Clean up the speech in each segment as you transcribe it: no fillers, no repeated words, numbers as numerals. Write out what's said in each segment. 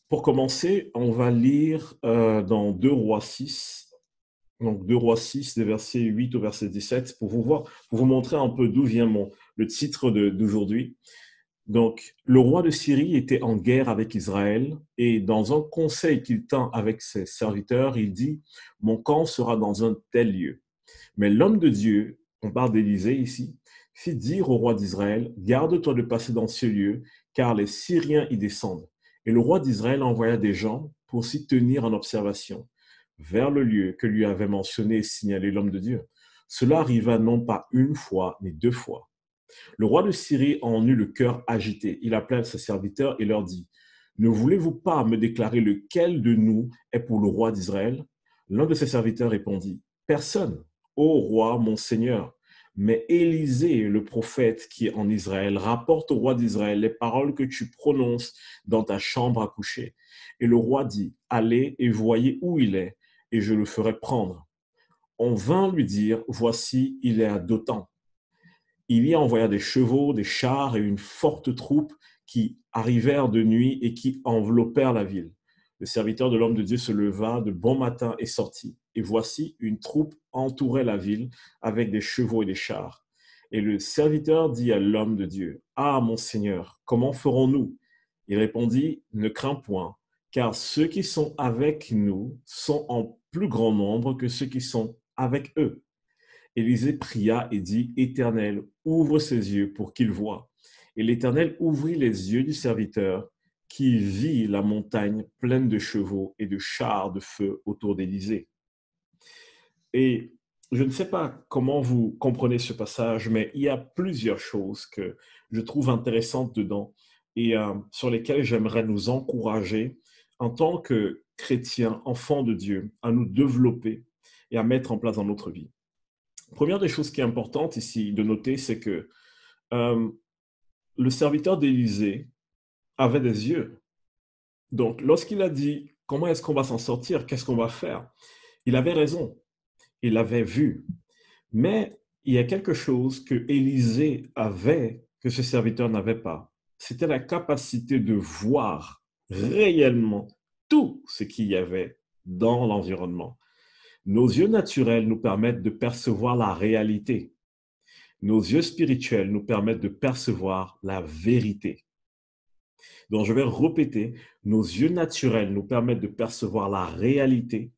Pour commencer, on va lire dans 2 Rois 6, donc 2 Rois 6, des versets 8 au verset 17, pour vous montrer un peu d'où vient le titre d'aujourd'hui. Donc, le roi de Syrie était en guerre avec Israël et dans un conseil qu'il tint avec ses serviteurs, il dit, mon camp sera dans un tel lieu. Mais l'homme de Dieu, on parle d'Élisée ici, fit dire au roi d'Israël, garde-toi de passer dans ce lieu, car les Syriens y descendent. Et le roi d'Israël envoya des gens pour s'y tenir en observation, vers le lieu que lui avait mentionné et signalé l'homme de Dieu. Cela arriva non pas une fois, mais 2 fois. Le roi de Syrie en eut le cœur agité. Il appela ses serviteurs et leur dit, ne voulez-vous pas me déclarer lequel de nous est pour le roi d'Israël? L'un de ses serviteurs répondit, personne, ô roi, mon seigneur. Mais Élisée, le prophète qui est en Israël, rapporte au roi d'Israël les paroles que tu prononces dans ta chambre à coucher. Et le roi dit, allez et voyez où il est, et je le ferai prendre. On vint lui dire, voici, il est à Dothan. Il y envoya des chevaux, des chars et une forte troupe qui arrivèrent de nuit et qui enveloppèrent la ville. Le serviteur de l'homme de Dieu se leva de bon matin et sortit. Et voici, une troupe entourait la ville avec des chevaux et des chars. Et le serviteur dit à l'homme de Dieu, ah, mon Seigneur, comment ferons-nous? Il répondit, ne crains point, car ceux qui sont avec nous sont en plus grand nombre que ceux qui sont avec eux. Élisée pria et dit, Éternel, ouvre ses yeux pour qu'il voie. Et l'Éternel ouvrit les yeux du serviteur qui vit la montagne pleine de chevaux et de chars de feu autour d'Élisée. Et je ne sais pas comment vous comprenez ce passage, mais il y a plusieurs choses que je trouve intéressantes dedans et sur lesquelles j'aimerais nous encourager en tant que chrétiens, enfants de Dieu, à nous développer et à mettre en place dans notre vie. Première des choses qui est importante ici de noter, c'est que euh, le serviteur d'Élisée avait des yeux. Donc, lorsqu'il a dit comment est-ce qu'on va s'en sortir, qu'est-ce qu'on va faire, il avait raison, il avait vu. Mais il y a quelque chose que Élisée avait que ce serviteur n'avait pas. C'était la capacité de voir réellement tout ce qu'il y avait dans l'environnement. Nos yeux naturels nous permettent de percevoir la réalité. Nos yeux spirituels nous permettent de percevoir la vérité. Donc, je vais répéter, nos yeux naturels nous permettent de percevoir la réalité,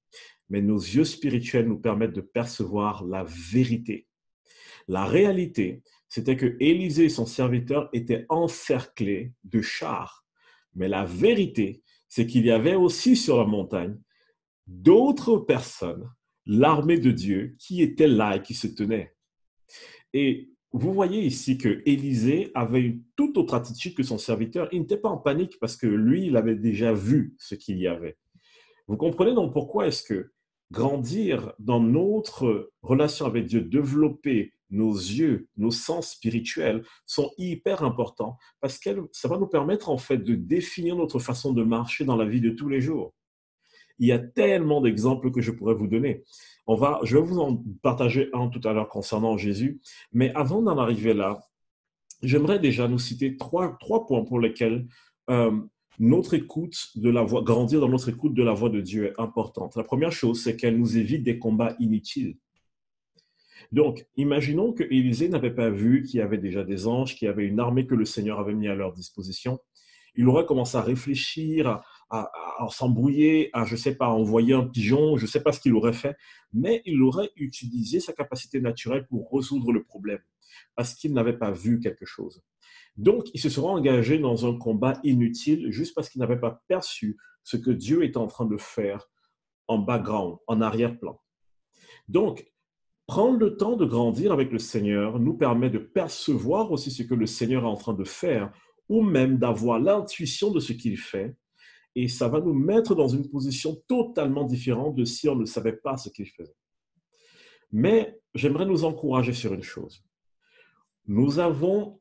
mais nos yeux spirituels nous permettent de percevoir la vérité. La réalité, c'était que Élisée et son serviteur étaient encerclés de chars. Mais la vérité, c'est qu'il y avait aussi sur la montagne d'autres personnes, l'armée de Dieu, qui étaient là et qui se tenaient. Et vous voyez ici que Élisée avait une toute autre attitude que son serviteur. Il n'était pas en panique parce que lui, il avait déjà vu ce qu'il y avait. Vous comprenez donc pourquoi est-ce que grandir dans notre relation avec Dieu, développer nos yeux, nos sens spirituels sont hyper importants parce que ça va nous permettre en fait de définir notre façon de marcher dans la vie de tous les jours. Il y a tellement d'exemples que je pourrais vous donner. Je vais vous en partager un tout à l'heure concernant Jésus, mais avant d'en arriver là, j'aimerais déjà nous citer trois points pour lesquels euh, notre écoute de la voix, grandir dans notre écoute de la voix de Dieu est importante. La première chose, c'est qu'elle nous évite des combats inutiles. Donc, imaginons que Élisée n'avait pas vu qu'il y avait déjà des anges, qu'il y avait une armée que le Seigneur avait mis à leur disposition. Il aurait commencé à réfléchir, à s'embrouiller, je ne sais pas, à envoyer un pigeon, je ne sais pas ce qu'il aurait fait, mais il aurait utilisé sa capacité naturelle pour résoudre le problème, parce qu'il n'avait pas vu quelque chose. Donc, il se sera engagé dans un combat inutile juste parce qu'il n'avait pas perçu ce que Dieu était en train de faire en background, en arrière-plan. Donc, prendre le temps de grandir avec le Seigneur nous permet de percevoir aussi ce que le Seigneur est en train de faire ou même d'avoir l'intuition de ce qu'il fait. Et ça va nous mettre dans une position totalement différente de si on ne savait pas ce qu'il faisait. Mais j'aimerais nous encourager sur une chose. Nous avons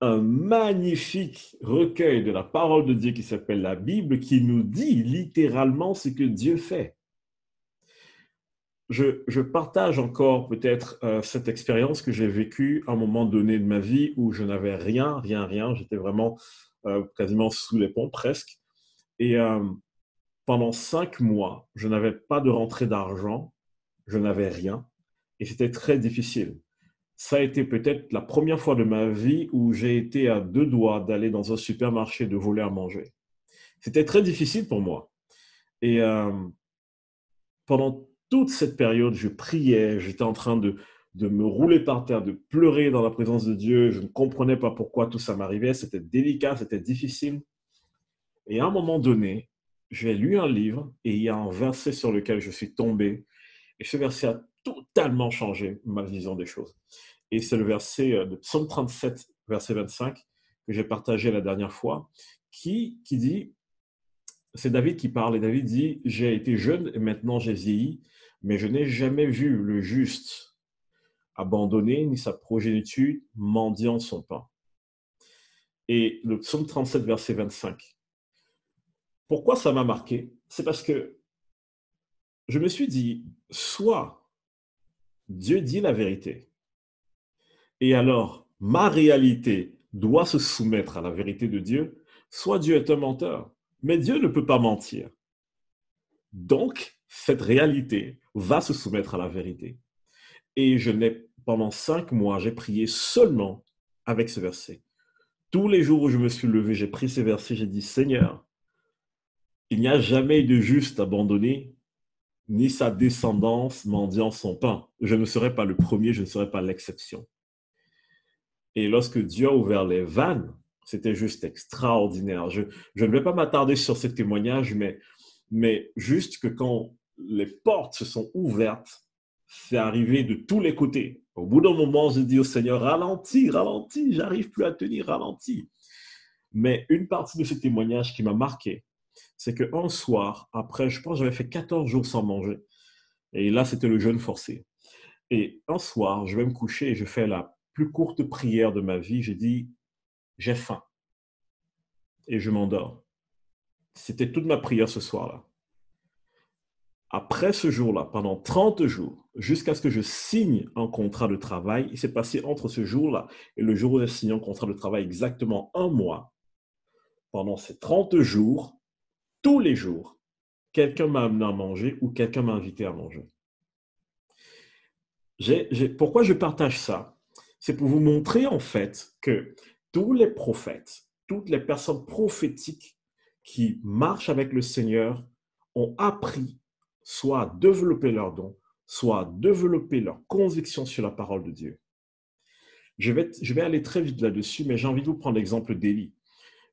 un magnifique recueil de la parole de Dieu qui s'appelle la Bible qui nous dit littéralement ce que Dieu fait. Je partage encore peut-être cette expérience que j'ai vécue à un moment donné de ma vie où je n'avais rien. J'étais vraiment quasiment sous les ponts presque. Et pendant 5 mois, je n'avais pas de rentrée d'argent, je n'avais rien, et c'était très difficile. Ça a été peut-être la première fois de ma vie où j'ai été à 2 doigts d'aller dans un supermarché, de voler à manger. C'était très difficile pour moi. Et pendant toute cette période, je priais, j'étais en train de me rouler par terre, de pleurer dans la présence de Dieu. Je ne comprenais pas pourquoi tout ça m'arrivait. C'était délicat, c'était difficile. Et à un moment donné, j'ai lu un livre et il y a un verset sur lequel je suis tombé. Et ce verset a totalement changé ma vision des choses. Et c'est le verset de Psaume 37, verset 25, que j'ai partagé la dernière fois, qui dit, c'est David qui parle, et David dit, j'ai été jeune et maintenant j'ai vieilli, mais je n'ai jamais vu le juste abandonné, ni sa progéniture mendiant son pain. Et le psaume 37, verset 25. Pourquoi ça m'a marqué? C'est parce que je me suis dit, soit Dieu dit la vérité, et alors ma réalité doit se soumettre à la vérité de Dieu, soit Dieu est un menteur. Mais Dieu ne peut pas mentir. Donc, cette réalité va se soumettre à la vérité. Et pendant 5 mois, j'ai prié seulement avec ce verset. Tous les jours où je me suis levé, j'ai pris ces versets, j'ai dit, Seigneur, il n'y a jamais eu de juste abandonné, ni sa descendance mendiant son pain. Je ne serai pas le premier, je ne serai pas l'exception. Et lorsque Dieu a ouvert les vannes, c'était juste extraordinaire. Je ne vais pas m'attarder sur ce témoignage, mais juste que quand les portes se sont ouvertes, c'est arrivé de tous les côtés. Au bout d'un moment, j'ai dit au Seigneur, ralentis, ralentis, j'arrive plus à tenir, ralentis. Mais une partie de ce témoignage qui m'a marqué, c'est qu'un soir, après, je pense que j'avais fait 14 jours sans manger. Et là, c'était le jeûne forcé. Et un soir, je vais me coucher et je fais la plus courte prière de ma vie. J'ai dit, j'ai faim. Et je m'endors. C'était toute ma prière ce soir-là. Après ce jour-là, pendant 30 jours, jusqu'à ce que je signe un contrat de travail, il s'est passé entre ce jour-là et le jour où j'ai signé un contrat de travail exactement 1 mois. Pendant ces 30 jours, tous les jours, quelqu'un m'a amené à manger ou quelqu'un m'a invité à manger. Pourquoi je partage ça? C'est pour vous montrer en fait que tous les prophètes, toutes les personnes prophétiques qui marchent avec le Seigneur ont appris soit à développer leurs dons, soit à développer leur conviction sur la parole de Dieu. Je vais aller très vite là-dessus, mais j'ai envie de vous prendre l'exemple d'Élie.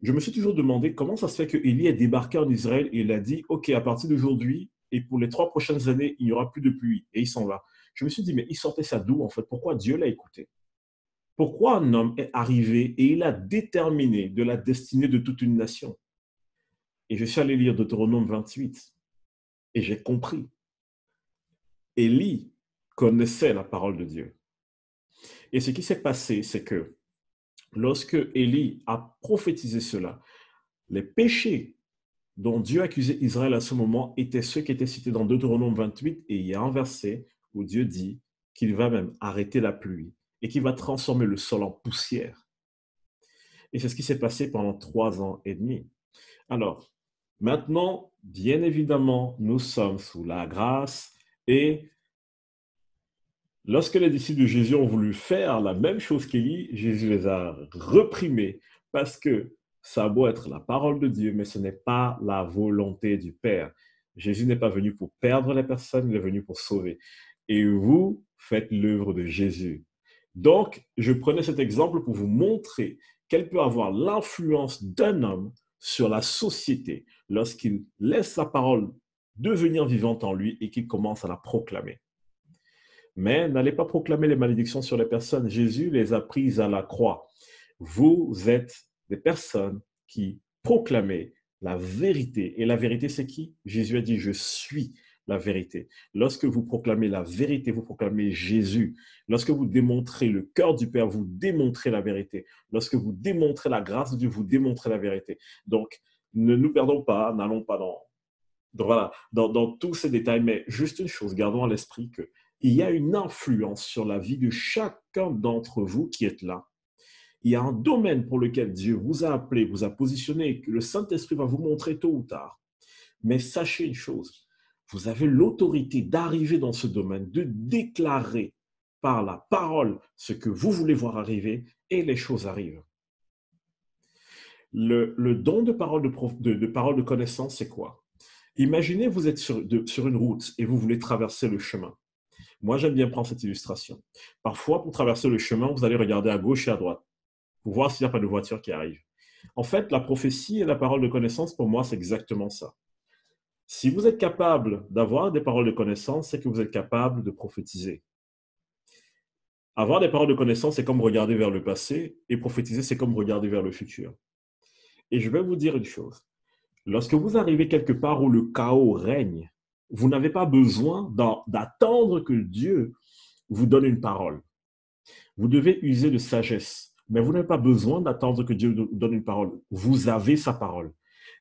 Je me suis toujours demandé comment ça se fait que Élie est débarqué en Israël et il a dit, OK, à partir d'aujourd'hui et pour les 3 prochaines années, il n'y aura plus de pluie. Et il s'en va. Je me suis dit, mais il sortait ça d'où en fait? Pourquoi Dieu l'a écouté? Pourquoi un homme est arrivé et il a déterminé de la destinée de toute une nation? Et je suis allé lire Deutéronome 28 et j'ai compris. Élie connaissait la parole de Dieu. Et ce qui s'est passé, c'est que lorsque Élie a prophétisé cela, les péchés dont Dieu accusait Israël à ce moment étaient ceux qui étaient cités dans Deutéronome 28, et il y a un verset où Dieu dit qu'il va même arrêter la pluie et qu'il va transformer le sol en poussière. Et c'est ce qui s'est passé pendant 3 ans et demi. Alors, maintenant, bien évidemment, nous sommes sous la grâce et lorsque les disciples de Jésus ont voulu faire la même chose qu'Élie, Jésus les a reprimés parce que ça a beau être la parole de Dieu, mais ce n'est pas la volonté du Père. Jésus n'est pas venu pour perdre les personnes, il est venu pour sauver. Et vous faites l'œuvre de Jésus. Donc, je prenais cet exemple pour vous montrer quelle peut avoir l'influence d'un homme sur la société lorsqu'il laisse la parole devenir vivante en lui et qu'il commence à la proclamer. Mais n'allez pas proclamer les malédictions sur les personnes. Jésus les a prises à la croix. Vous êtes des personnes qui proclamez la vérité. Et la vérité, c'est qui? Jésus a dit, je suis la vérité. Lorsque vous proclamez la vérité, vous proclamez Jésus. Lorsque vous démontrez le cœur du Père, vous démontrez la vérité. Lorsque vous démontrez la grâce de Dieu, vous démontrez la vérité. Donc, ne nous perdons pas, n'allons pas dans tous ces détails, mais juste une chose, gardons à l'esprit qu'il y a une influence sur la vie de chacun d'entre vous qui êtes là. Il y a un domaine pour lequel Dieu vous a appelé, vous a positionné, que le Saint-Esprit va vous montrer tôt ou tard. Mais sachez une chose, vous avez l'autorité d'arriver dans ce domaine, de déclarer par la parole ce que vous voulez voir arriver et les choses arrivent. Le don de parole de parole de connaissance, c'est quoi? Imaginez, vous êtes sur une route et vous voulez traverser le chemin. Moi, j'aime bien prendre cette illustration. Parfois, pour traverser le chemin, vous allez regarder à gauche et à droite pour voir s'il n'y a pas de voiture qui arrive. En fait, la prophétie et la parole de connaissance, pour moi, c'est exactement ça. Si vous êtes capable d'avoir des paroles de connaissance, c'est que vous êtes capable de prophétiser. Avoir des paroles de connaissance, c'est comme regarder vers le passé, et prophétiser, c'est comme regarder vers le futur. Et je vais vous dire une chose. Lorsque vous arrivez quelque part où le chaos règne, vous n'avez pas besoin d'attendre que Dieu vous donne une parole. Vous devez user de sagesse, mais vous n'avez pas besoin d'attendre que Dieu vous donne une parole. Vous avez sa parole.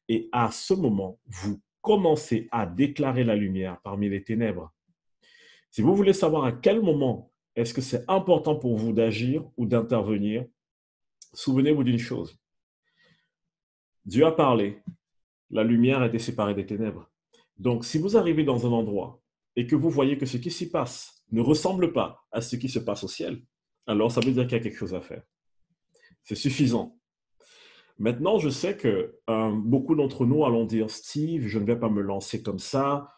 Et à ce moment, vous commencez à déclarer la lumière parmi les ténèbres. Si vous voulez savoir à quel moment est-ce que c'est important pour vous d'agir ou d'intervenir, souvenez-vous d'une chose. Dieu a parlé, la lumière a été séparée des ténèbres. Donc, si vous arrivez dans un endroit et que vous voyez que ce qui s'y passe ne ressemble pas à ce qui se passe au ciel, alors ça veut dire qu'il y a quelque chose à faire. C'est suffisant. Maintenant, je sais que beaucoup d'entre nous allons dire, Steve, je ne vais pas me lancer comme ça,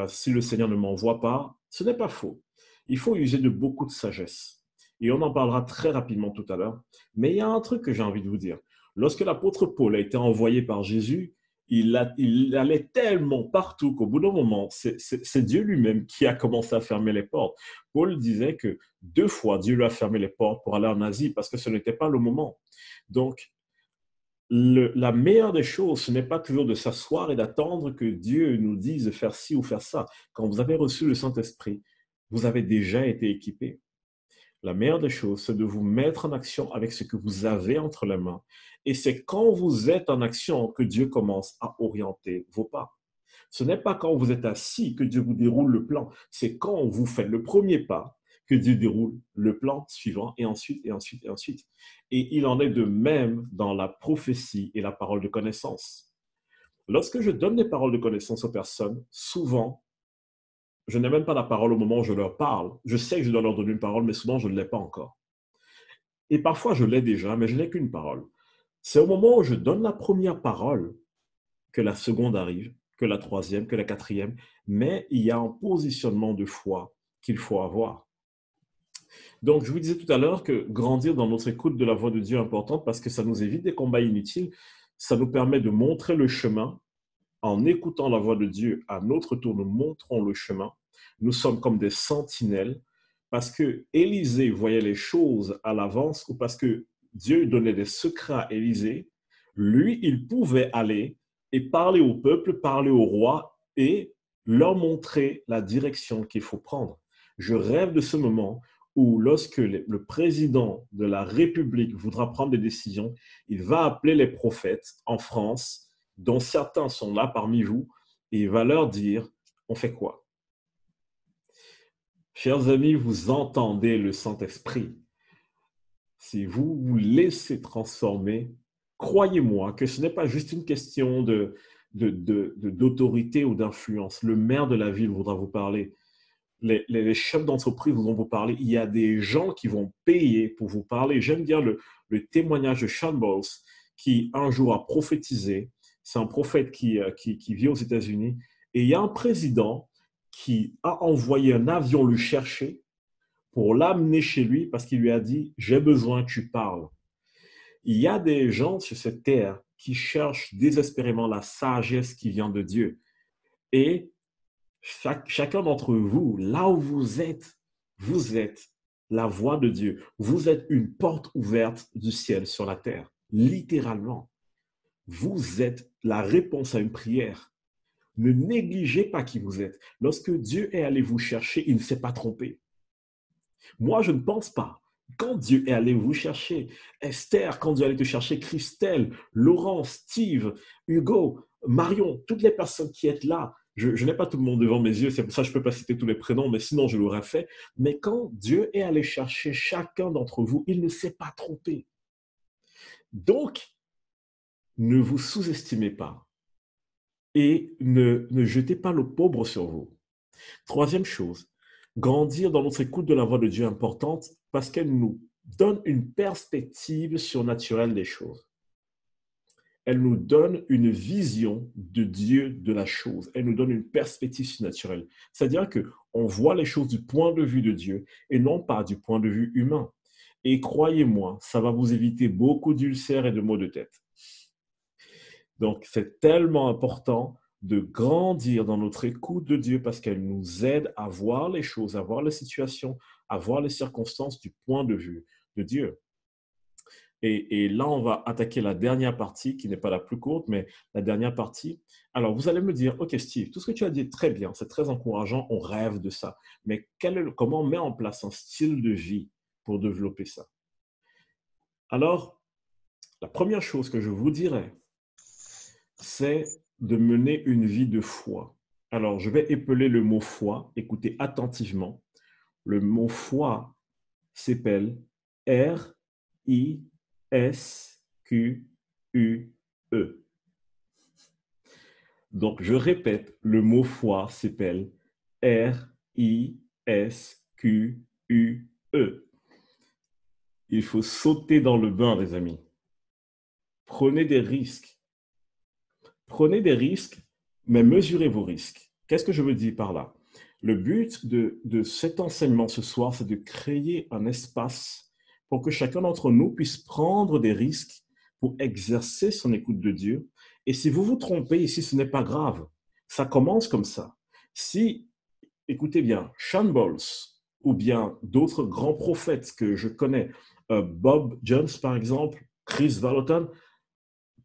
si le Seigneur ne m'envoie pas. Ce n'est pas faux. Il faut user de beaucoup de sagesse. Et on en parlera très rapidement tout à l'heure. Mais il y a un truc que j'ai envie de vous dire. Lorsque l'apôtre Paul a été envoyé par Jésus, il allait tellement partout qu'au bout d'un moment, c'est Dieu lui-même qui a commencé à fermer les portes. Paul disait que 2 fois, Dieu lui a fermé les portes pour aller en Asie parce que ce n'était pas le moment. Donc, la meilleure des choses, ce n'est pas toujours de s'asseoir et d'attendre que Dieu nous dise de faire ci ou faire ça. Quand vous avez reçu le Saint-Esprit, vous avez déjà été équipé. La meilleure des choses, c'est de vous mettre en action avec ce que vous avez entre les mains. Et c'est quand vous êtes en action que Dieu commence à orienter vos pas. Ce n'est pas quand vous êtes assis que Dieu vous déroule le plan. C'est quand vous faites le premier pas que Dieu déroule le plan suivant et ensuite, et ensuite, et ensuite. Et il en est de même dans la prophétie et la parole de connaissance. Lorsque je donne des paroles de connaissance aux personnes, souvent, je n'ai même pas la parole au moment où je leur parle. Je sais que je dois leur donner une parole, mais souvent, je ne l'ai pas encore. Et parfois, je l'ai déjà, mais je n'ai qu'une parole. C'est au moment où je donne la première parole que la seconde arrive, que la troisième, que la quatrième, mais il y a un positionnement de foi qu'il faut avoir. Donc, je vous disais tout à l'heure que grandir dans notre écoute de la voix de Dieu est important parce que ça nous évite des combats inutiles, ça nous permet de montrer le chemin. En écoutant la voix de Dieu, à notre tour, nous montrons le chemin. Nous sommes comme des sentinelles parce que Élisée voyait les choses à l'avance ou parce que Dieu donnait des secrets à Élisée. Lui, il pouvait aller et parler au peuple, parler au roi et leur montrer la direction qu'il faut prendre. Je rêve de ce moment où lorsque le président de la République voudra prendre des décisions, il va appeler les prophètes en France, dont certains sont là parmi vous, et il va leur dire, on fait quoi? Chers amis, vous entendez le Saint-Esprit. Si vous vous laissez transformer, croyez-moi que ce n'est pas juste une question d'autorité ou d'influence. Le maire de la ville voudra vous parler. Les chefs d'entreprise vont vous parler. Il y a des gens qui vont payer pour vous parler. J'aime bien le témoignage de Sean Bowles qui un jour a prophétisé. C'est un prophète qui vit aux États-Unis. Et il y a un président qui a envoyé un avion le chercher pour l'amener chez lui parce qu'il lui a dit « J'ai besoin que tu parles ». Il y a des gens sur cette terre qui cherchent désespérément la sagesse qui vient de Dieu. Et chacun d'entre vous, là où vous êtes la voix de Dieu. Vous êtes une porte ouverte du ciel sur la terre, littéralement. Vous êtes la réponse à une prière. Ne négligez pas qui vous êtes. Lorsque Dieu est allé vous chercher, il ne s'est pas trompé. Moi, je ne pense pas. Quand Dieu est allé vous chercher, Esther, quand Dieu est allé te chercher, Christelle, Laurent, Steve, Hugo, Marion, toutes les personnes qui êtes là, je n'ai pas tout le monde devant mes yeux, c'est pour ça que je ne peux pas citer tous les prénoms, mais sinon je l'aurais fait. Mais quand Dieu est allé chercher chacun d'entre vous, il ne s'est pas trompé. Donc, ne vous sous-estimez pas et ne jetez pas l'opprobre sur vous. Troisième chose, grandir dans notre écoute de la voix de Dieu est importante parce qu'elle nous donne une perspective surnaturelle des choses. Elle nous donne une vision de Dieu de la chose. Elle nous donne une perspective surnaturelle. C'est-à-dire qu'on voit les choses du point de vue de Dieu et non pas du point de vue humain. Et croyez-moi, ça va vous éviter beaucoup d'ulcères et de maux de tête. Donc, c'est tellement important de grandir dans notre écoute de Dieu parce qu'elle nous aide à voir les choses, à voir les situations, à voir les circonstances du point de vue de Dieu. Et là, on va attaquer la dernière partie, qui n'est pas la plus courte, mais la dernière partie. Alors, vous allez me dire, OK, Steve, tout ce que tu as dit est très bien, c'est très encourageant, on rêve de ça. Mais comment on met en place un style de vie pour développer ça? Alors, la première chose que je vous dirais, c'est de mener une vie de foi. Alors, je vais épeler le mot foi. Écoutez attentivement. Le mot foi s'appelle R-I-S-Q-U-E. Donc, je répète, le mot foi s'appelle R-I-S-Q-U-E. Il faut sauter dans le bain, les amis. Prenez des risques. Prenez des risques, mais mesurez vos risques. Qu'est-ce que je veux dire par là? Le but de cet enseignement ce soir, c'est de créer un espace pour que chacun d'entre nous puisse prendre des risques pour exercer son écoute de Dieu. Et si vous vous trompez ici, ce n'est pas grave. Ça commence comme ça. Si, écoutez bien, Sean Bowles ou bien d'autres grands prophètes que je connais, Bob Jones par exemple, Chris Vallotton,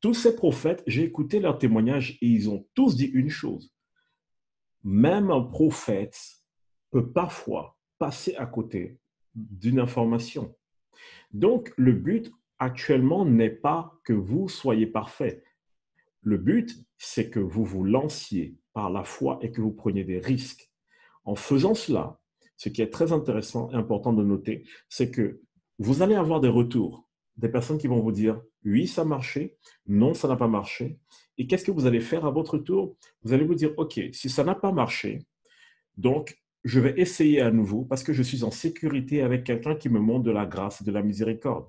tous ces prophètes, j'ai écouté leurs témoignages et ils ont tous dit une chose. Même un prophète peut parfois passer à côté d'une information. Donc, le but actuellement n'est pas que vous soyez parfait. Le but, c'est que vous vous lanciez par la foi et que vous preniez des risques. En faisant cela, ce qui est très intéressant et important de noter, c'est que vous allez avoir des retours, des personnes qui vont vous dire « oui, ça a marché »,« non, ça n'a pas marché ». Et qu'est-ce que vous allez faire à votre tour? Vous allez vous dire « ok, si ça n'a pas marché, donc je vais essayer à nouveau parce que je suis en sécurité avec quelqu'un qui me montre de la grâce et de la miséricorde ».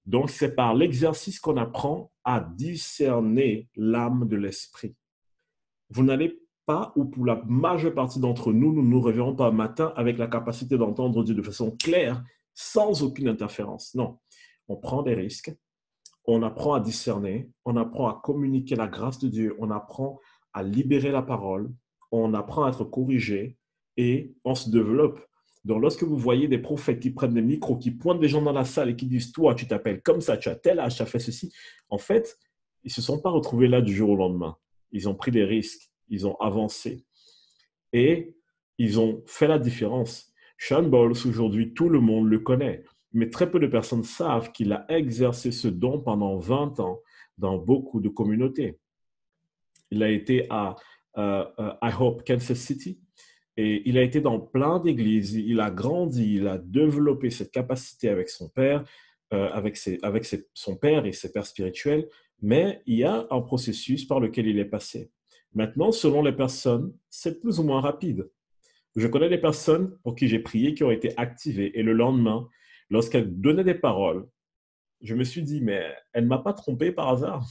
Donc, c'est par l'exercice qu'on apprend à discerner l'âme de l'esprit. Vous n'allez pas, ou pour la majeure partie d'entre nous, nous ne nous réveillons pas un matin avec la capacité d'entendre Dieu de façon claire, sans aucune interférence. Non, on prend des risques, on apprend à discerner, on apprend à communiquer la grâce de Dieu, on apprend à libérer la parole, on apprend à être corrigé et on se développe. Donc, lorsque vous voyez des prophètes qui prennent des micros, qui pointent des gens dans la salle et qui disent « toi, tu t'appelles comme ça, tu as tel âge, tu as fait ceci », en fait, ils ne se sont pas retrouvés là du jour au lendemain. Ils ont pris des risques, ils ont avancé et ils ont fait la différence. Sean Bowles, aujourd'hui, tout le monde le connaît, mais très peu de personnes savent qu'il a exercé ce don pendant 20 ans dans beaucoup de communautés. Il a été à I Hope Kansas City et il a été dans plein d'églises. Il a grandi, il a développé cette capacité avec son père, son père et ses pères spirituels, mais il y a un processus par lequel il est passé. Maintenant, selon les personnes, c'est plus ou moins rapide. Je connais des personnes pour qui j'ai prié qui ont été activées et le lendemain, lorsqu'elles donnaient des paroles, je me suis dit, mais elle ne m'a pas trompé par hasard.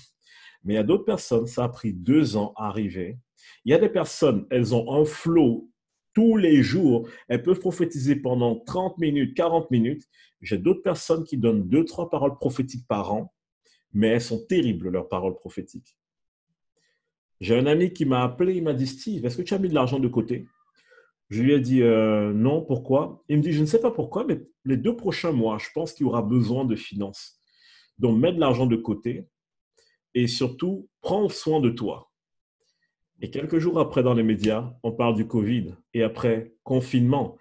Mais il y a d'autres personnes, ça a pris 2 ans à arriver. Il y a des personnes, elles ont un flow tous les jours. Elles peuvent prophétiser pendant 30 minutes, 40 minutes. J'ai d'autres personnes qui donnent 2-3 paroles prophétiques par an, mais elles sont terribles, leurs paroles prophétiques. J'ai un ami qui m'a appelé, il m'a dit, Steve, est-ce que tu as mis de l'argent de côté? Je lui ai dit non, pourquoi? Il me dit, je ne sais pas pourquoi, mais les 2 prochains mois, je pense qu'il y aura besoin de finances. Donc, mets de l'argent de côté et surtout, prends soin de toi. Et quelques jours après, dans les médias, on parle du Covid et après, confinement.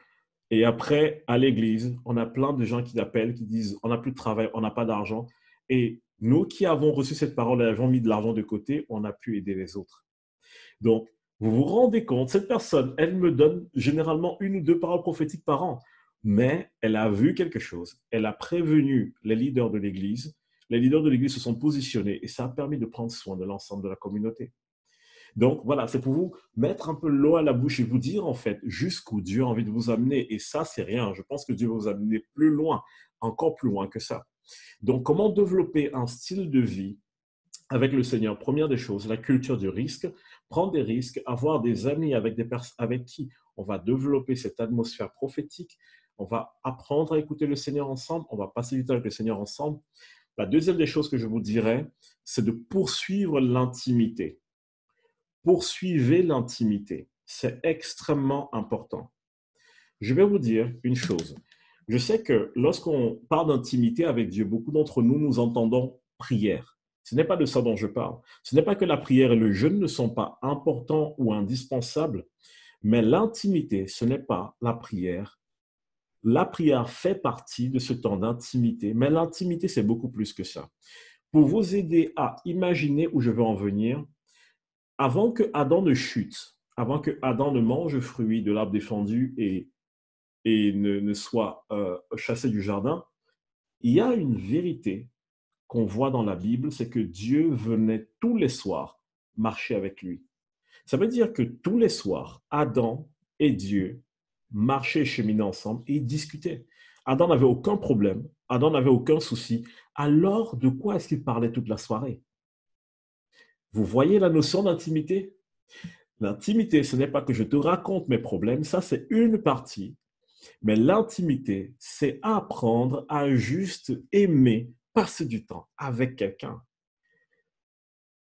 Et après, à l'église, on a plein de gens qui appellent, qui disent, on n'a plus de travail, on n'a pas d'argent. Et nous qui avons reçu cette parole et avons mis de l'argent de côté, on a pu aider les autres. Donc, vous vous rendez compte, cette personne, elle me donne généralement 1 ou 2 paroles prophétiques par an, mais elle a vu quelque chose. Elle a prévenu les leaders de l'Église les leaders de l'Église se sont positionnés et ça a permis de prendre soin de l'ensemble de la communauté. Donc voilà, c'est pour vous mettre un peu l'eau à la bouche et vous dire en fait jusqu'où Dieu a envie de vous amener. Et ça, c'est rien. Je pense que Dieu va vous amener plus loin, encore plus loin que ça. Donc comment développer un style de vie avec le Seigneur? Première des choses, la culture du risque, prendre des risques, avoir des amis avec des personnes avec qui on va développer cette atmosphère prophétique, on va apprendre à écouter le Seigneur ensemble, on va passer du temps avec le Seigneur ensemble. La deuxième des choses que je vous dirais, c'est de poursuivre l'intimité. Poursuivez l'intimité. C'est extrêmement important. Je vais vous dire une chose. Je sais que lorsqu'on parle d'intimité avec Dieu, beaucoup d'entre nous, nous entendons prière. Ce n'est pas de ça dont je parle. Ce n'est pas que la prière et le jeûne ne sont pas importants ou indispensables, mais l'intimité, ce n'est pas la prière. La prière fait partie de ce temps d'intimité, mais l'intimité, c'est beaucoup plus que ça. Pour vous aider à imaginer où je veux en venir, avant que Adam ne chute, avant que Adam ne mange le fruit de l'arbre défendu et ne soit chassé du jardin, il y a une vérité qu'on voit dans la Bible, c'est que Dieu venait tous les soirs marcher avec lui. Ça veut dire que tous les soirs, Adam et Dieu marchaient et cheminaient ensemble et ils discutaient. Adam n'avait aucun problème, Adam n'avait aucun souci. Alors, de quoi est-ce qu'il parlait toute la soirée? Vous voyez la notion d'intimité? L'intimité, ce n'est pas que je te raconte mes problèmes, ça c'est une partie. Mais l'intimité, c'est apprendre à juste aimer, passer du temps avec quelqu'un.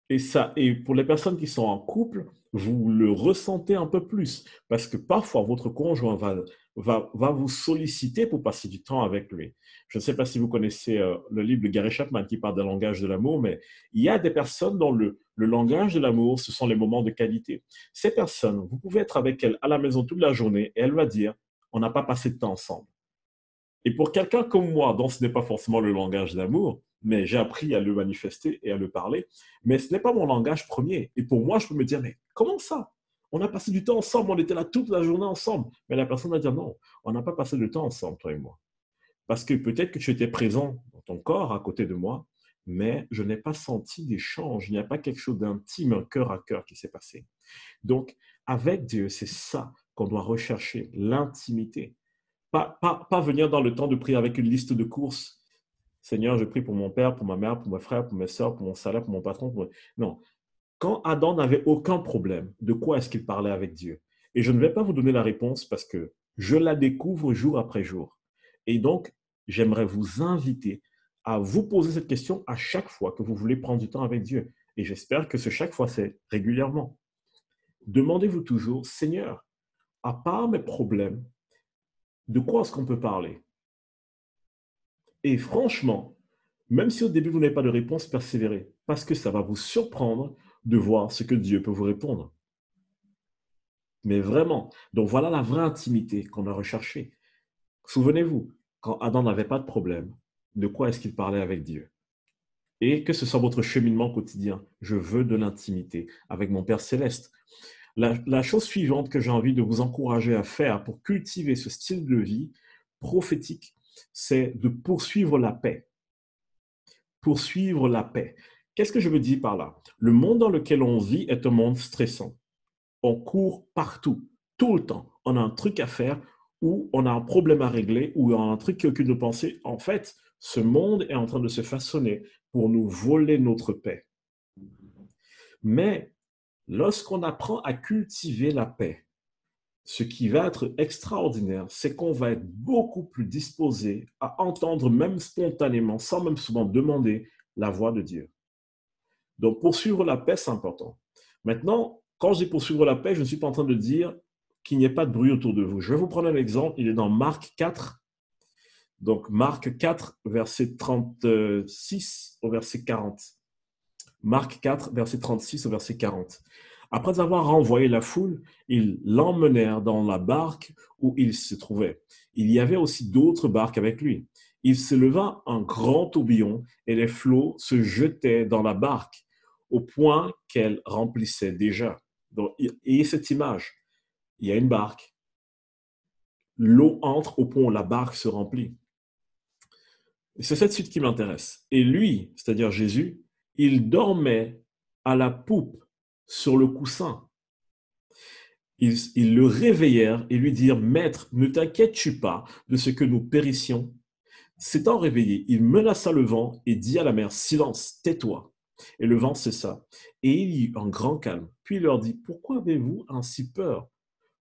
Et pour les personnes qui sont en couple, vous le ressentez un peu plus parce que parfois votre conjoint va vous solliciter pour passer du temps avec lui. Je ne sais pas si vous connaissez le livre de Gary Chapman qui parle d'un langage de l'amour, mais il y a des personnes dont le langage de l'amour, ce sont les moments de qualité. Ces personnes, vous pouvez être avec elles à la maison toute la journée et elle va dire, on n'a pas passé de temps ensemble. Et pour quelqu'un comme moi, dont ce n'est pas forcément le langage d'amour, mais j'ai appris à le manifester et à le parler, mais ce n'est pas mon langage premier. Et pour moi, je peux me dire, mais comment ça? On a passé du temps ensemble, on était là toute la journée ensemble. Mais la personne va dire, non, on n'a pas passé de temps ensemble, toi et moi. Parce que peut-être que tu étais présent dans ton corps à côté de moi, mais je n'ai pas senti d'échange. Il n'y a pas quelque chose d'intime, un cœur à cœur qui s'est passé. Donc, avec Dieu, c'est ça qu'on doit rechercher, l'intimité. Pas venir dans le temps de prier avec une liste de courses. Seigneur, je prie pour mon père, pour ma mère, pour mes frères, pour mes soeurs, pour mon salaire, pour mon patron. Non. Quand Adam n'avait aucun problème, de quoi est-ce qu'il parlait avec Dieu? Et je ne vais pas vous donner la réponse parce que je la découvre jour après jour. Et donc, j'aimerais vous inviter à vous poser cette question à chaque fois que vous voulez prendre du temps avec Dieu. Et j'espère que ce chaque fois, c'est régulièrement. Demandez-vous toujours, Seigneur, à part mes problèmes, de quoi est-ce qu'on peut parler? Et franchement, même si au début vous n'avez pas de réponse, persévérez, parce que ça va vous surprendre de voir ce que Dieu peut vous répondre. Mais vraiment, donc voilà la vraie intimité qu'on a recherchée. Souvenez-vous, quand Adam n'avait pas de problème, de quoi est-ce qu'il parlait avec Dieu? Et que ce soit votre cheminement quotidien, je veux de l'intimité avec mon Père céleste. La chose suivante que j'ai envie de vous encourager à faire pour cultiver ce style de vie prophétique, c'est de poursuivre la paix. Poursuivre la paix. Qu'est-ce que je veux dire par là? Le monde dans lequel on vit est un monde stressant. On court partout, tout le temps. On a un truc à faire ou on a un problème à régler ou on a un truc qui occupe nos pensées. En fait, ce monde est en train de se façonner pour nous voler notre paix. Mais lorsqu'on apprend à cultiver la paix, ce qui va être extraordinaire, c'est qu'on va être beaucoup plus disposé à entendre même spontanément, sans même souvent demander, la voix de Dieu. Donc, poursuivre la paix, c'est important. Maintenant, quand je dis poursuivre la paix, je ne suis pas en train de dire qu'il n'y ait pas de bruit autour de vous. Je vais vous prendre un exemple. Il est dans Marc 4. Donc, Marc 4, verset 36 au verset 40. Marc 4, verset 36 au verset 40. Après avoir renvoyé la foule, ils l'emmenèrent dans la barque où il se trouvait. Il y avait aussi d'autres barques avec lui. Il se leva un grand tourbillon et les flots se jetaient dans la barque au point qu'elle remplissait déjà. Donc, et cette image, il y a une barque, l'eau entre au point où la barque se remplit. C'est cette suite qui m'intéresse. Et lui, c'est-à-dire Jésus, il dormait à la poupe sur le coussin. Ils le réveillèrent et lui dirent, Maître, ne t'inquiètes-tu pas de ce que nous périssions? S'étant réveillé, il menaça le vent et dit à la mer, Silence, tais-toi. Et le vent cessa. Et il y eut un grand calme. Puis il leur dit, Pourquoi avez-vous ainsi peur?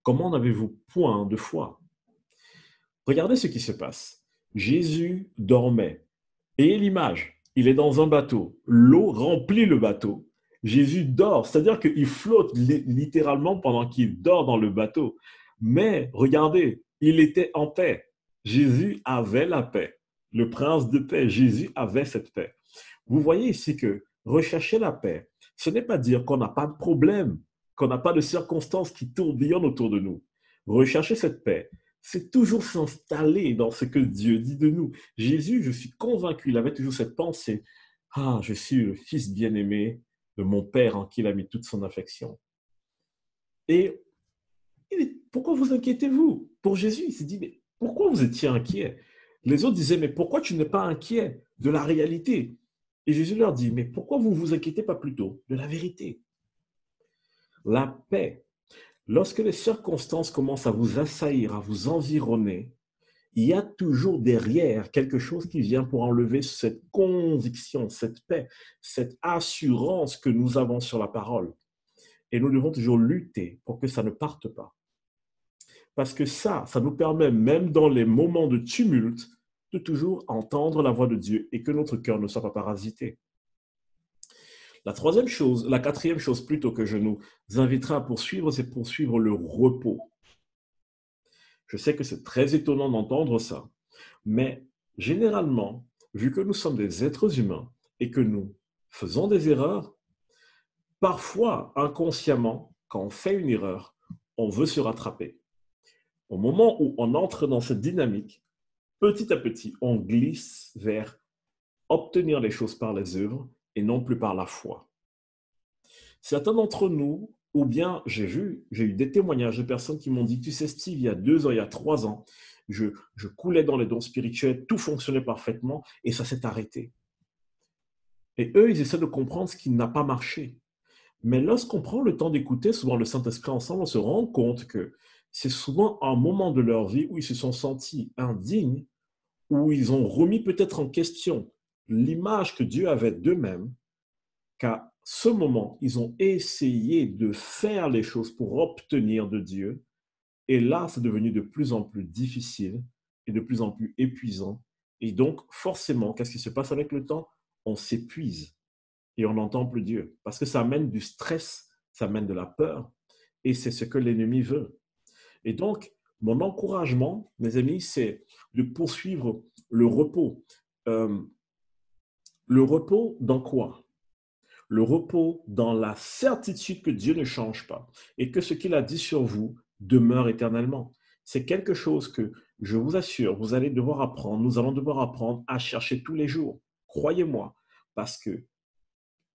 Comment n'avez-vous point de foi? Regardez ce qui se passe. Jésus dormait. Et l'image, il est dans un bateau. L'eau remplit le bateau. Jésus dort, c'est-à-dire qu'il flotte littéralement pendant qu'il dort dans le bateau. Mais regardez, il était en paix. Jésus avait la paix. Le prince de paix, Jésus avait cette paix. Vous voyez ici que rechercher la paix, ce n'est pas dire qu'on n'a pas de problème, qu'on n'a pas de circonstances qui tourbillonnent autour de nous. Rechercher cette paix, c'est toujours s'installer dans ce que Dieu dit de nous. Jésus, je suis convaincu, il avait toujours cette pensée, ah, je suis le fils bien-aimé de mon Père en qui il a mis toute son affection. Et pourquoi vous inquiétez-vous? Pour Jésus, il s'est dit, mais pourquoi vous étiez inquiet? Les autres disaient, mais pourquoi tu n'es pas inquiet de la réalité? Et Jésus leur dit, mais pourquoi vous ne vous inquiétez pas plutôt de la vérité? La paix. Lorsque les circonstances commencent à vous assaillir, à vous environner, il y a toujours derrière quelque chose qui vient pour enlever cette conviction, cette paix, cette assurance que nous avons sur la parole. Et nous devons toujours lutter pour que ça ne parte pas. Parce que ça nous permet, même dans les moments de tumulte, de toujours entendre la voix de Dieu et que notre cœur ne soit pas parasité. La quatrième chose plutôt que je nous inviterai à poursuivre, c'est poursuivre le repos. Je sais que c'est très étonnant d'entendre ça, mais généralement, vu que nous sommes des êtres humains et que nous faisons des erreurs, parfois, inconsciemment, quand on fait une erreur, on veut se rattraper. Au moment où on entre dans cette dynamique, petit à petit, on glisse vers obtenir les choses par les œuvres et non plus par la foi. Certains d'entre nous, ou bien j'ai eu des témoignages de personnes qui m'ont dit, tu sais Steve, il y a 2 ans, il y a 3 ans, je coulais dans les dons spirituels, tout fonctionnait parfaitement et ça s'est arrêté. Et eux, ils essaient de comprendre ce qui n'a pas marché. Mais lorsqu'on prend le temps d'écouter souvent le Saint-Esprit ensemble, on se rend compte que c'est souvent un moment de leur vie où ils se sont sentis indignes, où ils ont remis peut-être en question l'image que Dieu avait d'eux-mêmes, qu'à ce moment, ils ont essayé de faire les choses pour obtenir de Dieu. Et là, c'est devenu de plus en plus difficile et de plus en plus épuisant. Et donc, forcément, qu'est-ce qui se passe avec le temps? On s'épuise et on n'entend plus Dieu. Parce que ça amène du stress, ça amène de la peur. Et c'est ce que l'ennemi veut. Et donc, mon encouragement, mes amis, c'est de poursuivre le repos. Le repos dans quoi? Le repos dans la certitude que Dieu ne change pas et que ce qu'il a dit sur vous demeure éternellement. C'est quelque chose que, je vous assure, vous allez devoir apprendre, nous allons devoir apprendre à chercher tous les jours. Croyez-moi, parce que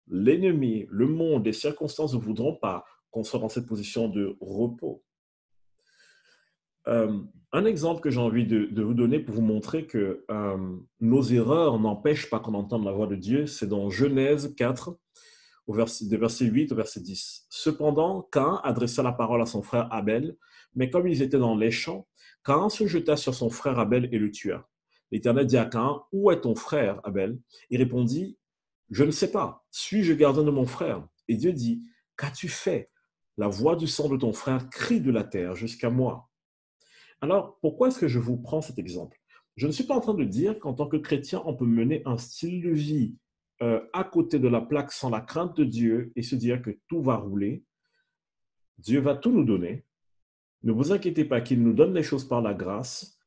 l'ennemi, le monde, les circonstances ne voudront pas qu'on soit dans cette position de repos. Un exemple que j'ai envie de vous donner pour vous montrer que nos erreurs n'empêchent pas qu'on entende la voix de Dieu, c'est dans Genèse 4, des versets 8 au verset 10. Cependant, Caïn adressa la parole à son frère Abel, mais comme ils étaient dans les champs, Caïn se jeta sur son frère Abel et le tua. L'Éternel dit à Caïn, où est ton frère Abel? Il répondit, je ne sais pas, suis-je gardien de mon frère? Et Dieu dit, qu'as-tu fait? La voix du sang de ton frère crie de la terre jusqu'à moi. Alors, pourquoi est-ce que je vous prends cet exemple? Je ne suis pas en train de dire qu'en tant que chrétien, on peut mener un style de vie à côté de la plaque sans la crainte de Dieu et se dire que tout va rouler. Dieu va tout nous donner. Ne vous inquiétez pas qu'il nous donne les choses par la grâce,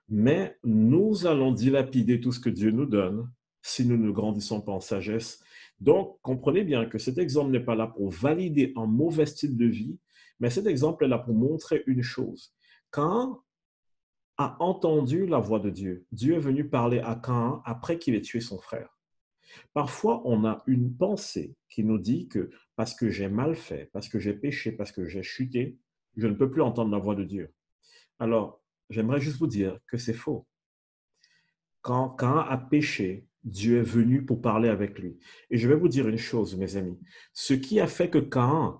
mais nous allons dilapider tout ce que Dieu nous donne si nous ne grandissons pas en sagesse. Donc, comprenez bien que cet exemple n'est pas là pour valider un mauvais style de vie, mais cet exemple est là pour montrer une chose. Quand a entendu la voix de Dieu, Dieu est venu parler à Caïn après qu'il ait tué son frère. Parfois, on a une pensée qui nous dit que parce que j'ai mal fait, parce que j'ai péché, parce que j'ai chuté, je ne peux plus entendre la voix de Dieu. Alors, j'aimerais juste vous dire que c'est faux. quand Caïn a péché, Dieu est venu pour parler avec lui. Et je vais vous dire une chose, mes amis. Ce qui a fait que Caïn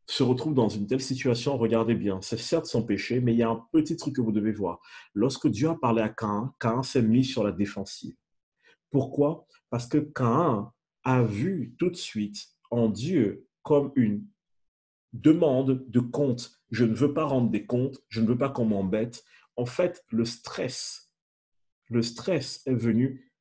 se retrouve dans une telle situation, regardez bien, c'est certes son péché, mais il y a un petit truc que vous devez voir. Lorsque Dieu a parlé à Caïn, Caïn s'est mis sur la défensive. Pourquoi? Parce que Caïn a vu tout de suite en Dieu comme une demande de compte. Je ne veux pas rendre des comptes, je ne veux pas qu'on m'embête. En fait, le stress est venu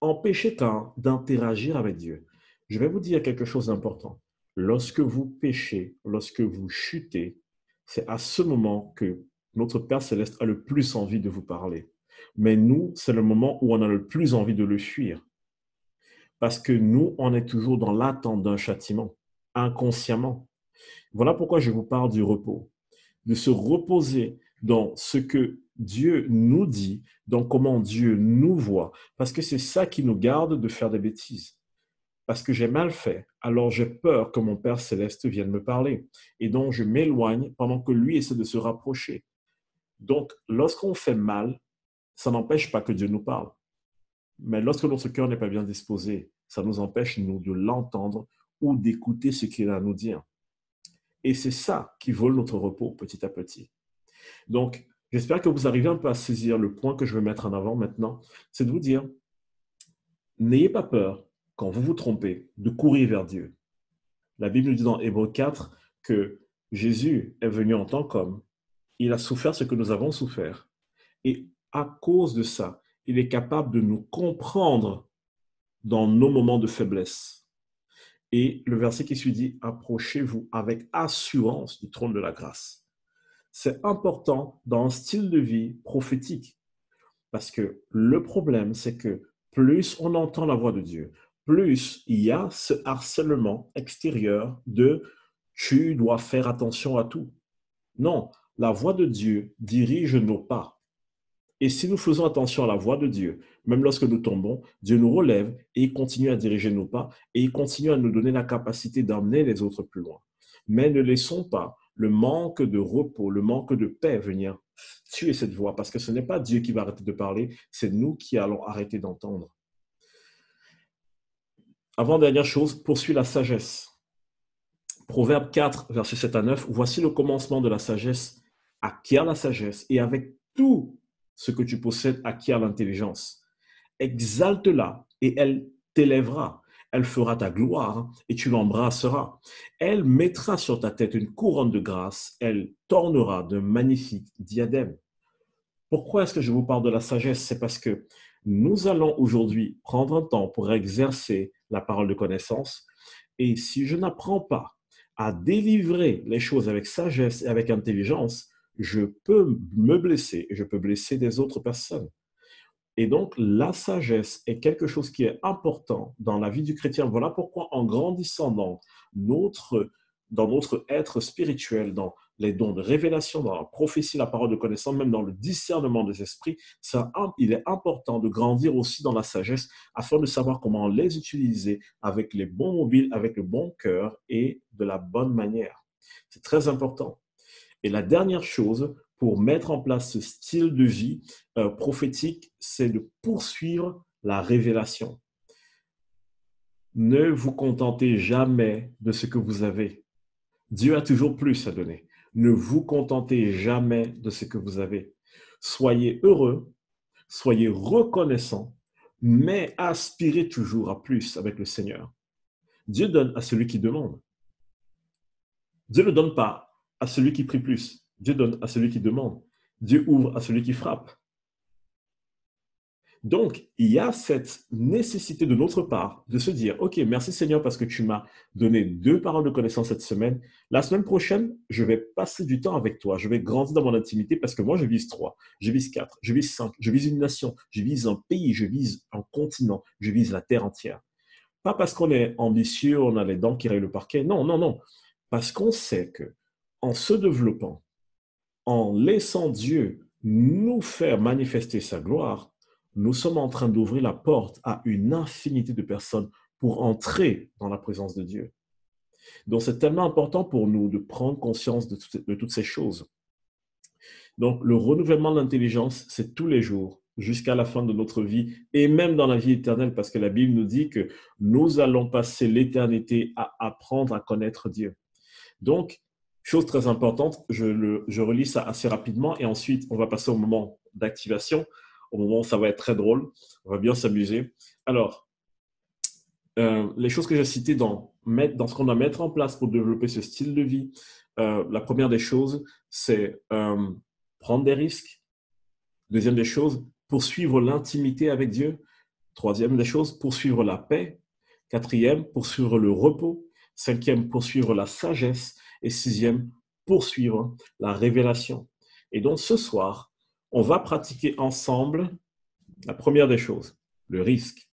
empêcher Caïn d'interagir avec Dieu. Je vais vous dire quelque chose d'important. Lorsque vous péchez, lorsque vous chutez, c'est à ce moment que notre Père céleste a le plus envie de vous parler. Mais nous, c'est le moment où on a le plus envie de le fuir. Parce que nous, on est toujours dans l'attente d'un châtiment, inconsciemment. Voilà pourquoi je vous parle du repos, de se reposer dans ce que Dieu nous dit, dans comment Dieu nous voit, parce que c'est ça qui nous garde de faire des bêtises. Parce que j'ai mal fait, alors j'ai peur que mon Père céleste vienne me parler. Et donc, je m'éloigne pendant que lui essaie de se rapprocher. Donc, lorsqu'on fait mal, ça n'empêche pas que Dieu nous parle. Mais lorsque notre cœur n'est pas bien disposé, ça nous empêche, nous, de l'entendre ou d'écouter ce qu'il a à nous dire. Et c'est ça qui vole notre repos petit à petit. Donc, j'espère que vous arrivez un peu à saisir le point que je vais mettre en avant maintenant. C'est de vous dire, n'ayez pas peur, quand vous vous trompez, de courir vers Dieu. La Bible nous dit dans Hébreux 4 que Jésus est venu en tant qu'homme. Il a souffert ce que nous avons souffert. Et à cause de ça, il est capable de nous comprendre dans nos moments de faiblesse. Et le verset qui suit dit, approchez-vous avec assurance du trône de la grâce. C'est important dans un style de vie prophétique. Parce que le problème, c'est que plus on entend la voix de Dieu, plus il y a ce harcèlement extérieur de tu dois faire attention à tout. Non, la voix de Dieu dirige nos pas. Et si nous faisons attention à la voix de Dieu, même lorsque nous tombons, Dieu nous relève et il continue à diriger nos pas et il continue à nous donner la capacité d'emmener les autres plus loin. Mais ne laissons pas le manque de repos, le manque de paix venir tuer cette voix parce que ce n'est pas Dieu qui va arrêter de parler, c'est nous qui allons arrêter d'entendre. Avant-dernière chose, poursuis la sagesse. Proverbe 4, verset 7 à 9, voici le commencement de la sagesse. Acquiert la sagesse et avec tout ce que tu possèdes, acquiert l'intelligence. Exalte-la et elle t'élèvera. Elle fera ta gloire et tu l'embrasseras. Elle mettra sur ta tête une couronne de grâce. Elle t'ornera de magnifiques diadèmes. Pourquoi est-ce que je vous parle de la sagesse? C'est parce que nous allons aujourd'hui prendre un temps pour exercer la parole de connaissance. Et si je n'apprends pas à délivrer les choses avec sagesse et avec intelligence, je peux me blesser et je peux blesser des autres personnes. Et donc, la sagesse est quelque chose qui est important dans la vie du chrétien. Voilà pourquoi en grandissant dans notre être spirituel, dans les dons de révélation, dans la prophétie, la parole de connaissance, même dans le discernement des esprits, il est important de grandir aussi dans la sagesse afin de savoir comment les utiliser avec les bons mobiles, avec le bon cœur et de la bonne manière. C'est très important. Et la dernière chose pour mettre en place ce style de vie prophétique, c'est de poursuivre la révélation. Ne vous contentez jamais de ce que vous avez. Dieu a toujours plus à donner. Ne vous contentez jamais de ce que vous avez. Soyez heureux, soyez reconnaissants, mais aspirez toujours à plus avec le Seigneur. Dieu donne à celui qui demande. Dieu ne donne pas à celui qui prie plus. Dieu donne à celui qui demande. Dieu ouvre à celui qui frappe. Donc, il y a cette nécessité de notre part de se dire, OK, merci Seigneur parce que tu m'as donné 2 paroles de connaissance cette semaine. La semaine prochaine, je vais passer du temps avec toi. Je vais grandir dans mon intimité parce que moi, je vise 3, je vise 4, je vise 5, je vise une nation, je vise un pays, je vise un continent, je vise la terre entière. Pas parce qu'on est ambitieux, on a les dents qui rayent le parquet. Non, non, non. Parce qu'on sait que en se développant, en laissant Dieu nous faire manifester sa gloire, nous sommes en train d'ouvrir la porte à une infinité de personnes pour entrer dans la présence de Dieu. Donc, c'est tellement important pour nous de prendre conscience de toutes ces choses. Donc, le renouvellement de l'intelligence, c'est tous les jours jusqu'à la fin de notre vie et même dans la vie éternelle, parce que la Bible nous dit que nous allons passer l'éternité à apprendre à connaître Dieu. Donc, chose très importante, je relis ça assez rapidement et ensuite on va passer au moment d'activation, au moment où ça va être très drôle, on va bien s'amuser. Alors, les choses que j'ai citées dans ce qu'on doit mettre en place pour développer ce style de vie, la première des choses, c'est prendre des risques. Deuxième des choses, poursuivre l'intimité avec Dieu. Troisième des choses, poursuivre la paix. Quatrième, poursuivre le repos. Cinquième, poursuivre la sagesse. Et sixième, poursuivre la révélation. Et donc ce soir, on va pratiquer ensemble la première des choses, le risque.